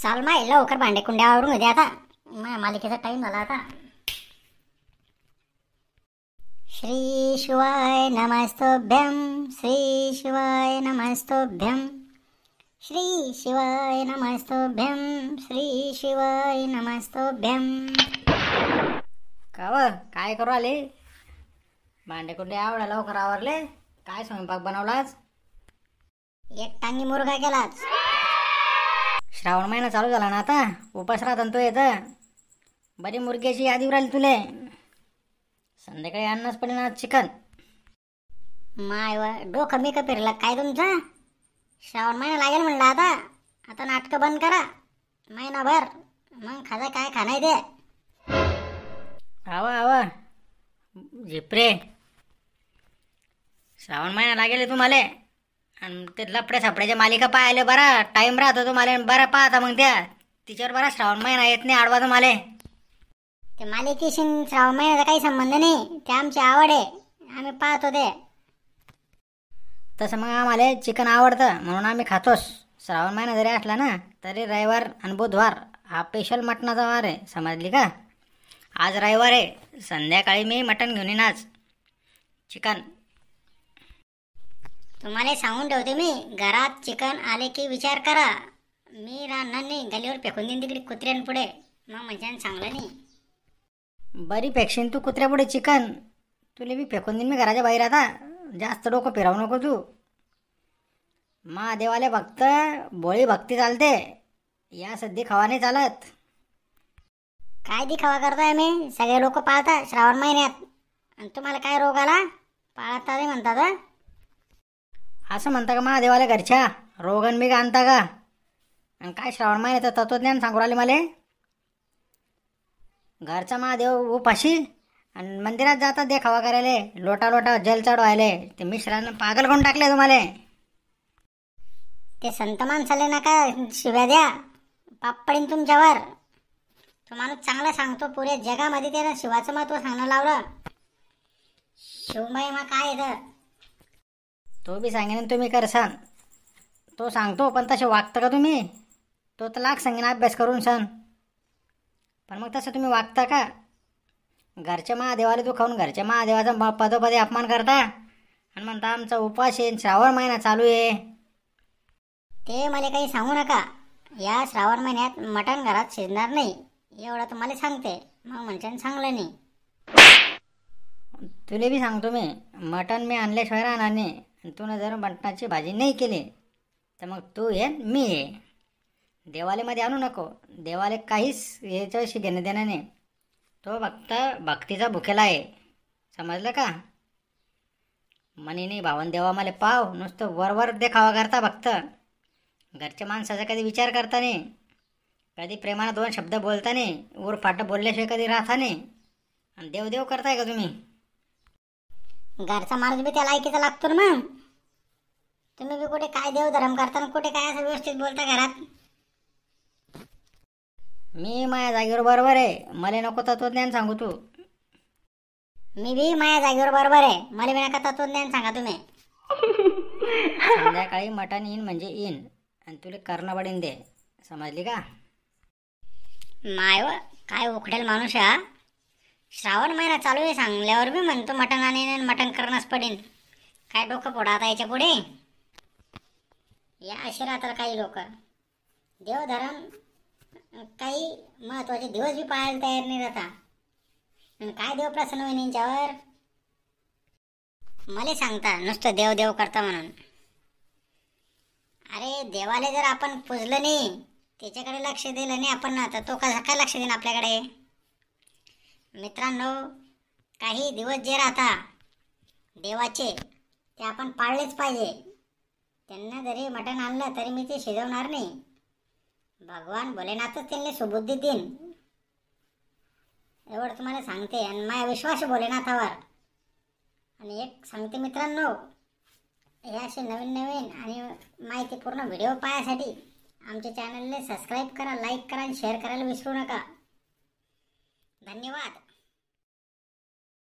चाल माय लवकर भांडे कुंड्या आवरून उद्या आता मालिकेचा टाइम झाला आता. श्री शिवाय नमस्तोभ्यं, श्री शिवाय नमस्तोभ्यं, श्री शिवाय नमस्तोभ्यं, श्री शिवाय नमस्तोभ्यं. का काय करू आले? भांडे कुंडे आवडा लवकर आवरले. काय स्वयंपाक बनवलाच? एक टांगी मुर्गा केलाच. श्रावण महिना चालू झाला ना आता, उपास राहता तो येतं. बरी मुर्ग्याची यादी राहिली तुले. संध्याकाळी अन्नच पडेल आज चिकन. माय व डोकं मी का फिरलं काय तुमचं? श्रावण महिना लागेल म्हणलं आता. आता नाटकं बंद करा महिनाभर, मग खाजा काय खाणार ते. आवा आवा झिपरे, श्रावण महिना लागेल तुम्हाला. आणि ते लपड्या सापड्याच्या मालिका पाहायला बरा टाईम राहतो तुम्हाला. बरा पाहता मग त्या तिच्यावर बरा श्रावण महिना येत नाही आडवा तुम्हाला. ते मालिकेशी श्रावण महिन्याचा काही संबंध नाही, ते आमची आवड आहे, आम्ही पाहतो ते. तसं मग आम्हाला चिकन आवडतं म्हणून आम्ही खातोच. श्रावण महिना जरी असला ना तरी रविवार आणि बुधवार हा स्पेशल मटणाचा वार आहे, समजली का? आज रविवार आहे, संध्याकाळी मी मटण घेऊन येईन आज चिकन. तुम्हाला सांगून ठेवते मी, घरात चिकन आले की विचार करा. मी राहणार नाही, गलीवर फेकून देईन तिकडे कुत्र्यांपुढे, मग म्हणजे चांगलं नाही. बरी फेकशीन तू कुत्र्यापुढे चिकन, तुला बी फेकून देईन मी घराच्या बाहेर. आता जास्त डोकं फिरवू नको तू. महादेवाले भक्त बोळी भक्ती चालते, या सध्या खवा नाही चालत. काय दिखावा करताय? मी सगळे लोक पाळतात श्रावण महिन्यात, आणि तुम्हाला काय रोग आला? पाळता नाही म्हणतात. असं म्हणता का महादेवाला घरच्या रोगन बिग आणता का? आणि काय श्रावण महिन्याचं तत्वज्ञान सांगू राहिले मला? घरचा महादेव उपाशी आणि मंदिरात जातात देखावा करायला, लोटा लोटा जल चढवायले. ते मिश्रानं पागल करून टाकले तुम्हाला. ते संत माणसाले नका शिव्या द्या, पाप पडीन तुमच्यावर. तो माणूस चांगला सांगतो, पुऱ्या जगामध्ये त्यानं शिवाचं महत्व सांगणं लावलं. शिवमहिमा काय येतं तो बी सांगेन तुम्ही करसान. तो सांगतो पण तसे वागतं का तुम्ही? तो तर लाख सांगेन अभ्यास करून सण, पण मग तसं तुम्ही वागता का? घरच्या महादेवाला तू खाऊन घरच्या महादेवाचा पदोपदी अपमान करता आणि म्हणता आमचा उपास आहे, श्रावण महिना चालू आहे. ते मला काही सांगू नका. या श्रावण महिन्यात मटण घरात शिजणार नाही एवढं तुम्हाला सांगते, मग म्हणजे चांगलं नाही. तुले बी सांगतो मी, मटण मी आणल्याशिवाय राहणार नाही. तू जर मटणाची भाजी नाही केली तर मग तू ये मी ये. देवालेमध्ये आणू नको. देवाले काहीच याच्याशी घेणं देणं नाही. तो फक्त भक्तीचा भुकेला आहे, समजलं का? म्हणे नाही भावन देवा मला पाव, नुसतं वरवर देखावा करता फक्त. घरच्या माणसाचा कधी विचार करता नाही, कधी प्रेमानं दोन शब्द बोलता नाही, ऊर फाटं बोलल्याशिवाय कधी राहता नाही. आणि देवदेव करताय का तुम्ही? घरचा माणूस बी त्या लायकीचा लागतो ना. मग तुम्ही बी कुठे काय देवधर्म करता, कुठे काय असं व्यवस्थित बोलता घरात. मी माझ्या जागेवर बरोबर आहे, मला नको तत्वज्ञान सांगू तू. मी बी माझ्या जागेवर बरोबर आहे, मला बी नका तत्वज्ञान सांगा तुम्ही. संध्याकाळी मटण येईन म्हणजे येईन, आणि तुला करणं पडेन दे, समजली का? माय व काय उखडेल माणूस हा. श्रावण महिना चालू आहे सांगल्यावर बी म्हणतो मटण आणेन मटण करणंच पडेन. काय डोकं फोडा आता याच्या पुढे. या असे राहतात काही लोक. देवधर्म काही महत्वाचे दिवस बी पाहायला तयार नाही राहता. आणि काय देव प्रसन्न होईन यांच्यावर? मला सांगता नुसतं देव देव करता म्हणून. अरे देवाला जर आपण पुजलं नाही, त्याच्याकडे लक्ष दिलं नाही आपण ना, तर तो कसा काय लक्ष देईन आपल्याकडे? मित्रांनो, काही दिवस जे राहता देवाचे ते आपण पाळलेच पाहिजे. त्यांना जरी मटण आणलं तरी मी ते शिजवणार नाही. भगवान भोलेनाथच त्यांनी सुबुद्धी देईन एवढं तुम्हाला सांगते. आणि माझा विश्वास भोलेनाथावर. आणि एक सांगते मित्रांनो, हे असे नवीन नवीन आणि माहितीपूर्ण व्हिडिओ पाहण्यासाठी आमच्या चॅनलने सबस्क्राईब करा, लाईक करा आणि शेअर करायला विसरू नका. धन्यवाद.